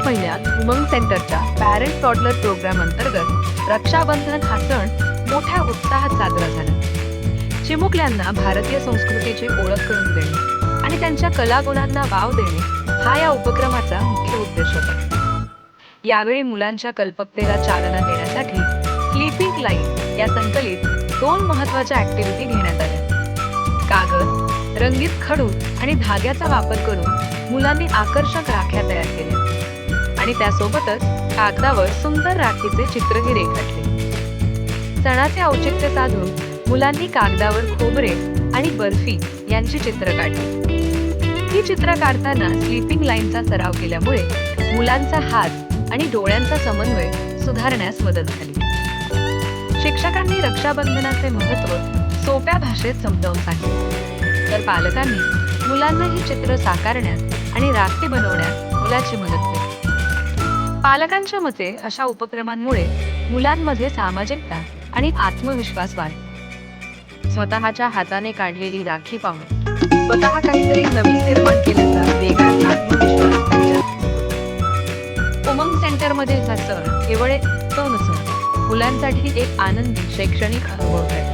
महिन्यात उमंग सेंटरच्या parent toddler programme अंतर्गत रक्षाबंधन हा सण मोठ्या उत्साहात साजरा झाला. चिमुकल्यांना भारतीय संस्कृतीची ओळख करून देणे आणि त्यांच्या कलागुणांना वाव देणे हा या उपक्रमाचा मुख्य उद्देश होता. यावेळी मुलांच्या कल्पकतेला चालना देण्यासाठी स्लीपिंग लाईन या संकलित 2 महत्त्वाच्या ऍक्टिव्हिटी घेण्यात आल्या. कागद, रंगीत खडू आणि धाग्याचा वापर करून मुलांनी आकर्षक राख्या तयार केल्या आणि त्यासोबतच कागदावर सुंदर राखीचे चित्रही रेखाटले. सणाचे औचित्य साधून मुलांनी कागदावर खोबरे आणि बर्फी यांची चित्र काढली. ही चित्र काढताना स्लीपिंग लाईनचा सराव केल्यामुळे मुलांचा हात आणि डोळ्यांचा समन्वय सुधारण्यास मदत झाली. शिक्षकांनी रक्षाबंधनाचे महत्त्व सोप्या भाषेत समजावून सांगितले, तर पालकांनी मुलांना ही चित्र साकारण्यात आणि राखी बनवण्यात मुलाची मदत केली. पालकांच्या मते अशा उपक्रमांमुळे मुलांमध्ये सामाजिकता आणि आत्मविश्वास वाढतो. स्वतःच्या हाताने काढलेली राखी पाहून स्वतः काहीतरी नवीन निर्माण केल्याचा वेगळा आत्मविश्वास त्यांच्यात होतो. उमंग सेंटरमध्ये हा सण केवळ एक उत्सव नसून मुलांसाठी एक आनंदी शैक्षणिक अनुभव आहे.